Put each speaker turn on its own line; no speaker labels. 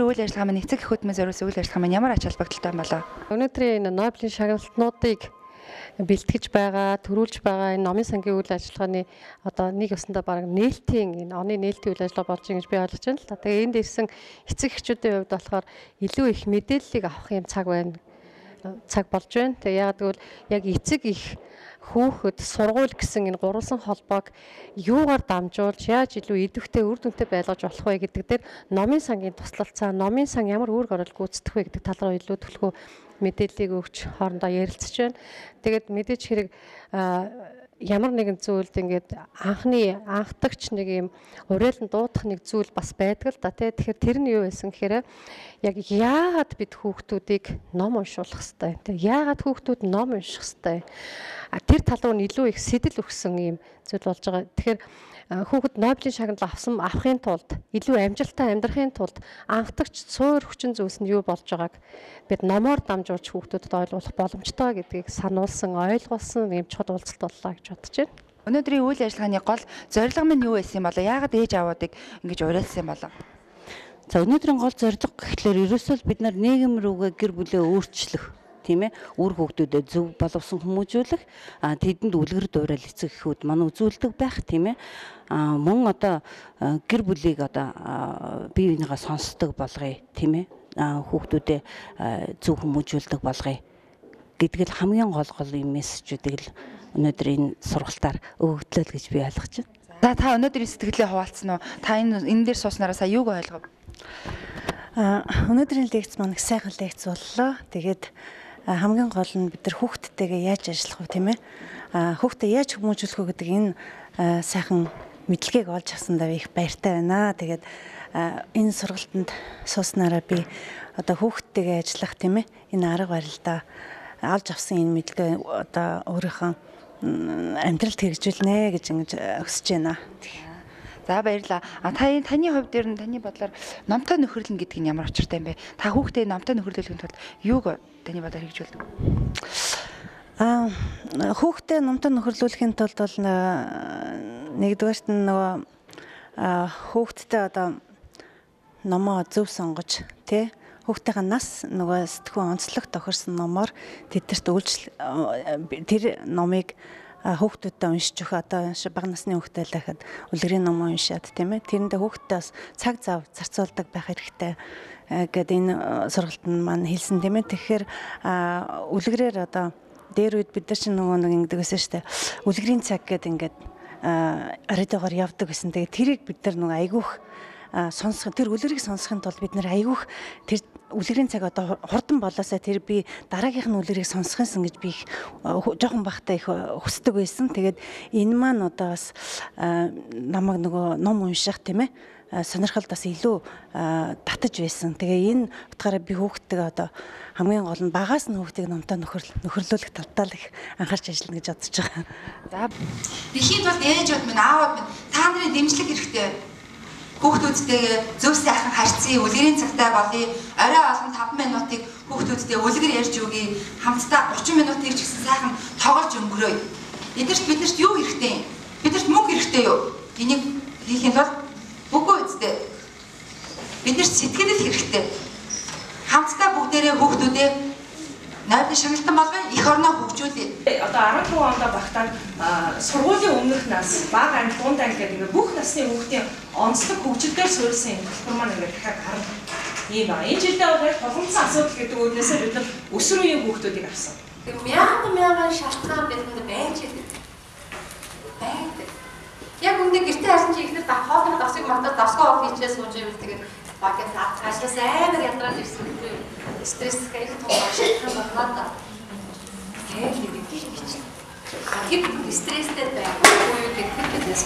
өнөөдрийн үйл ажиллагаа маань эцэг хөтмөн зориулсан үйл ажиллагаа маань ямар ач холбогдолтой юм болоо?
Өнөөдрийн энэ Нобелийн шагналтнуудыг бэлтгэж байгаа, төрүүлж байгаа энэ номын сангийн үйл ажиллагааны одоо нэг ёсондоо бараг нээлтийн энэ оны нээлтийн үйл ажиллагаа болж байгаа гэж би ойлгож байна л да. Тэгээ энд ирсэн эцэг эхчүүдийн хувьд болохоор илүү их мэдээллийг авах юм цаг байна. Цаг болж байна. Тэгээ яг тэгвэл яг эцэг их хүүхэд сургууль гэсэн энэ гурван холбоог юугаар дамжуулж яаж илүү идэвхтэй үр дүнтэй байлгаж болох вэ гэдэг дээр номын сангийн туслалцаа, номын сан ямар үүрэг орол гүйцэтгэх вэ гэдэг тал руу илүү төлхөө мэдээллийг өгч хоорондоо ярилцж байна. Тэгээд мэдээж хэрэг ямар нэгэн зүйлд ингээд анхдагч нэг юм уриалан дуудах нэг зүйл бас байдаг л да тий. Тэгэхээр тэр нь юу байсан гэхээр яг яагаад бид хүүхдүүдийг ном уншуулах хэвтэй тий. Яагаад хүүхдүүд ном унших хэвтэй. Тэр тал руу илүү их сэтэл өгсөн юм зүйл болж байгаа. Тэгэхээр хүүхэд Нобелийн шагнал авахын тулд илүү амжилттай амьдрахын тулд анхдагч цөөр хүчин зүйлс нь юу болж байгааг бид номоор дамжуулж хүүхдүүдэд ойлгуулах боломжтой гэдгийг сануулсан, ойлгуулсан юм чухал уулзалт боллоо гэж бодож байна.
Өнөөдрийн үйл ажиллагааны гол зорилго нь юу байсан юм болоо? Яагаад ээж аваадыг ингэж уриалсан юм болоо?
За өнөөдрийн гол зорилго гэхлээр ерөөсөө бид нар нийгэм рүүгээ гэр бүлээ өөрчлөх тийм ээ үр хөвгүүдэд зөв боловсон хүмүүжүүлэх тэдэнд үлгэр дуурайл эцэг эхүүд манай үзүүлдэг байх тийм ээ мөн одоо гэр бүлийг одоо бие бинийгаа сонсдог болгоё тийм ээ хүүхдүүдэд зөв хүмүүжүүлдэг болгоё гэдгийг хамгийн гол юм мессежүүдийг л өнөөдөр энэ сургалтаар өгөгдлөө гэж би ойлгож байна.
За та өнөөдрийн сэтгэлээ хуваалцсан уу? Та энэ дээр сууснараа сая юуг ойлгов?
Өнөөдрийн лекц маань сайхан лекц боллоо. Тэгээд хамгийн гол нь бид нар хүүхдтэйгээ яаж ажиллах вэ тийм ээ? Хүүхдэд яаж хүмүүжүүлэх вэ гэдэг энэ сайхан мэдлэгийг олж авсандаа их баяртай байна. Тэгээд энэ сургалтанд сууснараа би одоо хүүхдтэйгээ ажиллах тийм ээ? Энэ арга барилдаа олж авсан энэ мэдлэгээ одоо өөрийнхөө амьдралд хэрэгжүүлнэ гэж ингэж өсөж байна.
За баярлалаа. Таны хувьд дээр нь таны бодлоор номтой нөхөрлөн гэдэг нь ямар учиртай юм бэ? Та хүүхдээ номтой нөхөрлөхийн тулд юуг таны бодлоор хэрэгжүүлдэг?
Хүүхдээ номтой нөхөрлүүлэхийн тулд бол нэгдүгээрт нь нөгөө хүүхдтэй одоо номоо зөв сонгож тий хүүхдийн нас нөгөө сэтгүүн онцлог тохирсон номоор тэдэрт тэр номыг хүүхдүүдэд уншиж өгөх одоо бага насны хүүхдээ дахиад үлгэрийн ном уншаад тийм ээ тэрэндээ хүүхдтэй бас цаг зав зарцуулдаг байх хэрэгтэй гэдэг энэ сургалтанд маань хэлсэн тийм ээ тэгэхээр үлгэрээр одоо дээр үед бид нар чинь нөгөө нэг ингэдэг байсан шүү дээ үлгэрийн цаг гэдэг ингээд аридогоор явдаг гэсэн тэгээд тэрийг бид нар нөгөө айгүйх сонсох тэр үлгэрийг сонсохын тулд бид нар айгүйх тэр үлгэрийн цаг одоо хурдан болоосаа тэр би дараагийнх нь үлгэрийг сонсохынсан гэж би их жоохон бахтай их хүсдэг байсан. Тэгээд энэ маань одоо бас намайг нөгөө ном унших тийм ээ сонирхолд бас илүү татаж байсан. Тэгээ энэ утгаараа би хүүхдтэйгээ одоо хамгийн гол нь багаас нь хүүхдийг номтой нөхөрлүүлэх талдаа их анхаарч ажиллана гэж бодож байгаа.
За бихийн тулд ээжүүд минь аавууд минь та нарын дэмжлэг хэрэгтэй. Хүүхдүүдтэйгээ зөв сайхан харьцъя, үлгэрийн цагтаа болъё. Орой олон 5 минутыг хүүхдүүдтэй үлгэр ярьж өгье. Хамтдаа 30 минутыг ч гэсэн сайхан тоглож өнгөрөөе. Бидэрт юу хэрэгтэй юм? Бидэрт мөнгө хэрэгтэй юу? Энийг хийхин тулд үгүй үстэй. Бидэрт сэтгэл хэрэгтэй. Хамтдаа бүгдээрээ хүүхдүүдээ Нобелийн шагналтан болгоё, эх орноо хөгжүүлье.
Одоо 14 онд багтаа сургуулийн өмнөх нас, бага анги, дунд анги гэдэг бүх насны хүүхдийн онцлог хөгжилдөө суурилсан юм хэлбэр маань ингээд дахиад гарна. Ийм ба. Энэ жилдээ бол тулгымцсан асуудал гэдэг үгнээсээ бид нар өсвөр үеийн хүүхдүүдийг авсан.
Мянган шалтгаан бидэнд байж байдаг. Яг үндэ гэртээ харсан чи ихнэр хоолны давсыг мартаад давсгаа оол хийчээ сууж ивэл тэгээд багт ажлаас амар ядраад ирсэн үү? Стресс гэх юм уу шалтгаан болоод тэгээд мэдээж гэж. Хип стресстэй байх уу гэдэг бидээс